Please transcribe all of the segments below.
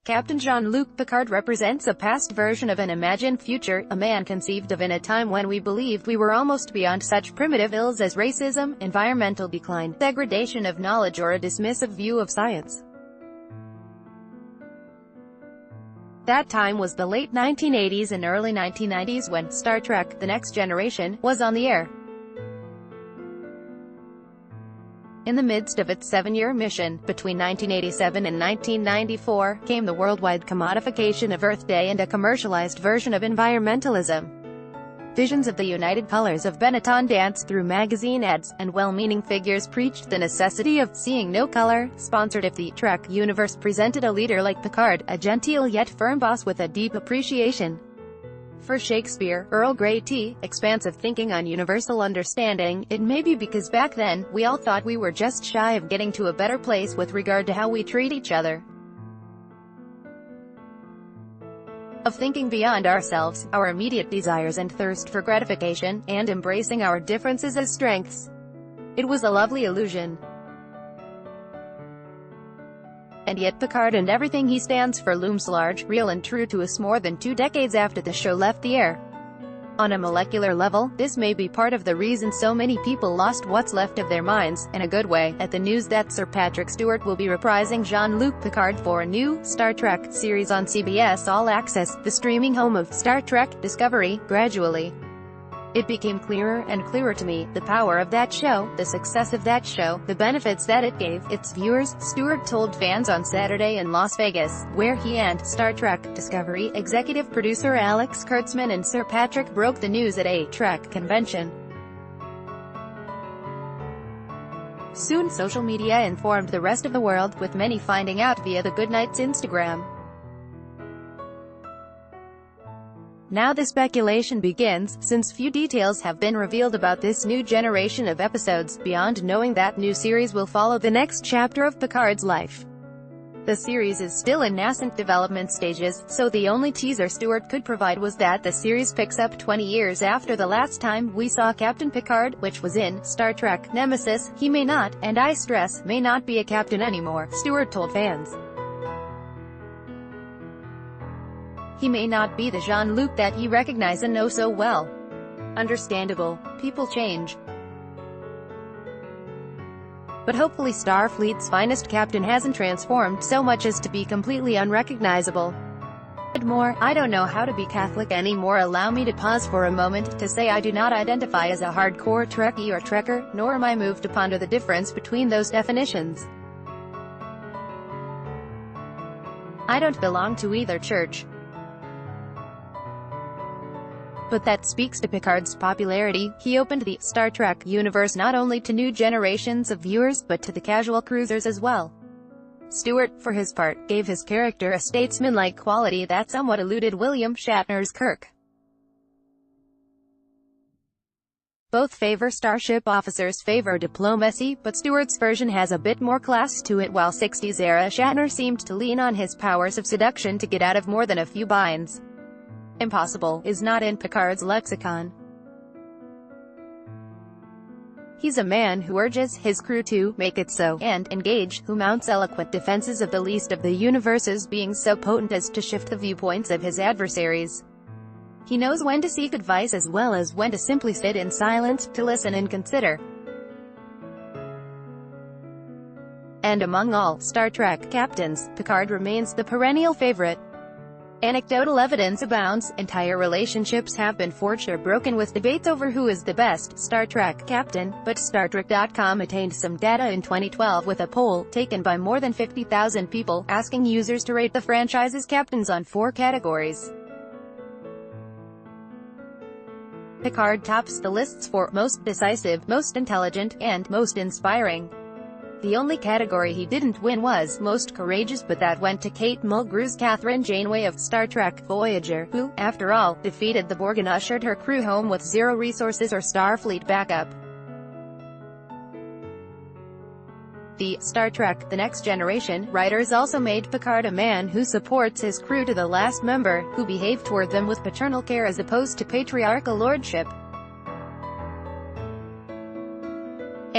Captain Jean-Luc Picard represents a past version of an imagined future, a man conceived of in a time when we believed we were almost beyond such primitive ills as racism, environmental decline, degradation of knowledge or a dismissive view of science. That time was the late 1980s and early 1990s when Star Trek: The Next Generation was on the air. In the midst of its 7-year mission, between 1987 and 1994, came the worldwide commodification of Earth Day and a commercialized version of environmentalism. Visions of the united colors of Benetton danced through magazine ads, and well-meaning figures preached the necessity of seeing no color. Sponsored if the Trek universe presented a leader like Picard, a genteel yet firm boss with a deep appreciation for Shakespeare, Earl Grey tea, expansive thinking on universal understanding, it may be because back then, we all thought we were just shy of getting to a better place with regard to how we treat each other. Of thinking beyond ourselves, our immediate desires and thirst for gratification, and embracing our differences as strengths. It was a lovely illusion. And yet Picard and everything he stands for looms large, real and true to us more than 2 decades after the show left the air. On a molecular level, this may be part of the reason so many people lost what's left of their minds, in a good way, at the news that Sir Patrick Stewart will be reprising Jean-Luc Picard for a new Star Trek series on CBS All Access, the streaming home of Star Trek Discovery. Gradually, it became clearer and clearer to me, the power of that show, the success of that show, the benefits that it gave its viewers, Stewart told fans on Saturday in Las Vegas, where he and Star Trek Discovery executive producer Alex Kurtzman and Sir Patrick broke the news at a Trek convention. Soon social media informed the rest of the world, with many finding out via the Goodnight's Instagram. Now the speculation begins, since few details have been revealed about this new generation of episodes, beyond knowing that new series will follow the next chapter of Picard's life. The series is still in nascent development stages, so the only teaser Stewart could provide was that the series picks up 20 years after the last time we saw Captain Picard, which was in Star Trek Nemesis. He may not, and I stress, may not be a captain anymore, Stewart told fans. He may not be the Jean-Luc that he recognized and know so well. Understandable. People change. But hopefully Starfleet's finest captain hasn't transformed so much as to be completely unrecognizable. More, I don't know how to be Catholic anymore. Allow me to pause for a moment, to say I do not identify as a hardcore Trekkie or Trekker, nor am I moved to ponder the difference between those definitions. I don't belong to either church. But that speaks to Picard's popularity. He opened the Star Trek universe not only to new generations of viewers, but to the casual cruisers as well. Stewart, for his part, gave his character a statesman-like quality that somewhat eluded William Shatner's Kirk. Both favor starship officers favor diplomacy, but Stewart's version has a bit more class to it, while 60s-era Shatner seemed to lean on his powers of seduction to get out of more than a few binds. Impossible is not in Picard's lexicon. He's a man who urges his crew to make it so, and engage, who mounts eloquent defenses of the least of the universes being so potent as to shift the viewpoints of his adversaries. He knows when to seek advice as well as when to simply sit in silence, to listen and consider. And among all Star Trek captains, Picard remains the perennial favorite. Anecdotal evidence abounds. Entire relationships have been forged or broken with debates over who is the best Star Trek captain, but StarTrek.com attained some data in 2012 with a poll, taken by more than 50,000 people, asking users to rate the franchise's captains on 4 categories. Picard tops the lists for most decisive, most intelligent, and most inspiring. The only category he didn't win was most courageous, but that went to Kate Mulgrew's Catherine Janeway of Star Trek Voyager, who, after all, defeated the Borg and ushered her crew home with zero resources or Starfleet backup. The Star Trek: The Next Generation writers also made Picard a man who supports his crew to the last member, who behave toward them with paternal care as opposed to patriarchal lordship.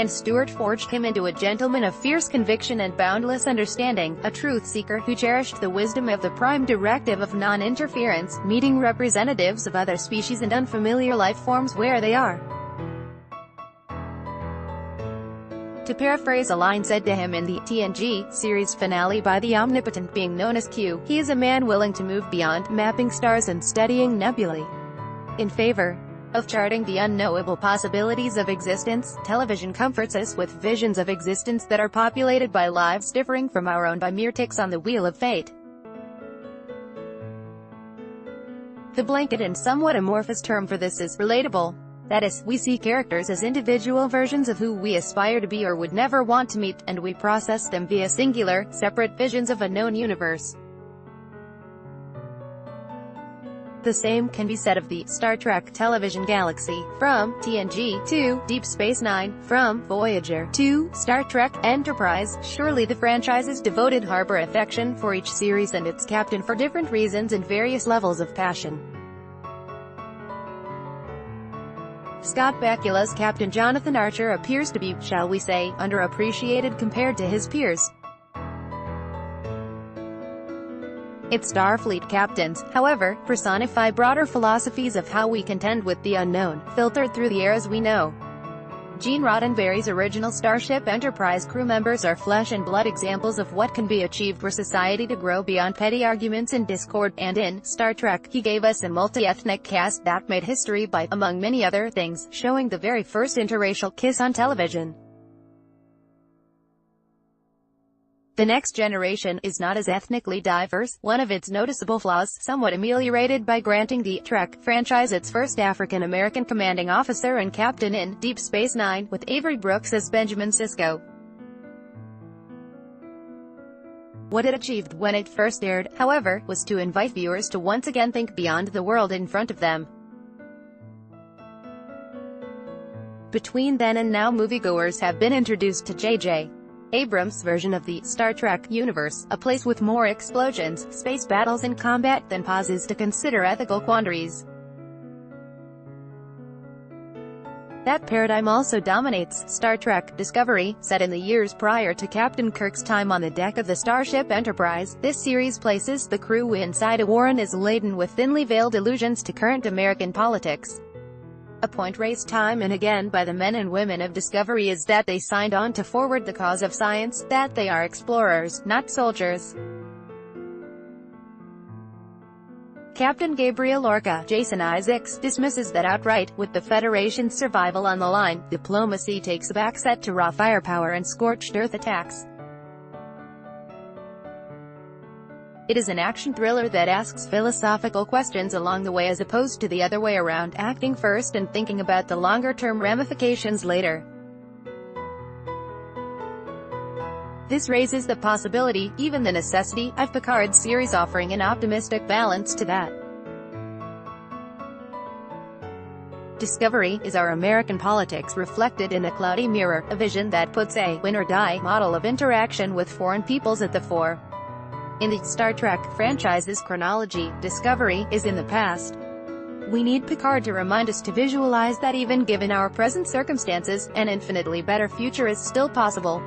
and Stewart forged him into a gentleman of fierce conviction and boundless understanding, a truth-seeker who cherished the wisdom of the prime directive of non-interference, meeting representatives of other species and unfamiliar life forms where they are. To paraphrase a line said to him in the TNG series finale by the omnipotent being known as Q, he is a man willing to move beyond mapping stars and studying nebulae. In favor of charting the unknowable possibilities of existence, television comforts us with visions of existence that are populated by lives differing from our own by mere ticks on the wheel of fate. The blanket and somewhat amorphous term for this is relatable. That is, we see characters as individual versions of who we aspire to be or would never want to meet, and we process them via singular, separate visions of a known universe. The same can be said of the Star Trek television galaxy, from TNG to Deep Space Nine, from Voyager to Star Trek Enterprise. Surely the franchises devoted harbor affection for each series and its captain for different reasons and various levels of passion. Scott Bakula's Captain Jonathan Archer appears to be, shall we say, underappreciated compared to his peers. Its Starfleet captains, however, personify broader philosophies of how we contend with the unknown, filtered through the eras we know. Gene Roddenberry's original Starship Enterprise crew members are flesh-and-blood examples of what can be achieved for society to grow beyond petty arguments and discord, and in Star Trek, he gave us a multi-ethnic cast that made history by, among many other things, showing the very first interracial kiss on television. The Next Generation is not as ethnically diverse, one of its noticeable flaws, somewhat ameliorated by granting the Trek franchise its first African-American commanding officer and captain in Deep Space Nine, with Avery Brooks as Benjamin Sisko. What it achieved when it first aired, however, was to invite viewers to once again think beyond the world in front of them. Between then and now, moviegoers have been introduced to J.J. Abrams' version of the Star Trek universe, a place with more explosions, space battles and combat than pauses to consider ethical quandaries. That paradigm also dominates Star Trek Discovery, set in the years prior to Captain Kirk's time on the deck of the Starship Enterprise. This series places the crew inside a war and is laden with thinly veiled allusions to current American politics. A point raised time and again by the men and women of Discovery is that they signed on to forward the cause of science, that they are explorers, not soldiers. Captain Gabriel Orca, Jason Isaacs, dismisses that outright. With the Federation's survival on the line, diplomacy takes a backseat to raw firepower and scorched earth attacks. It is an action thriller that asks philosophical questions along the way as opposed to the other way around, acting first and thinking about the longer-term ramifications later. This raises the possibility, even the necessity, of Picard's series offering an optimistic balance to that. Discovery is our American politics reflected in a cloudy mirror, a vision that puts a win-or-die model of interaction with foreign peoples at the fore. In the Star Trek franchise's chronology, Discovery is in the past. We need Picard to remind us to visualize that even given our present circumstances, an infinitely better future is still possible.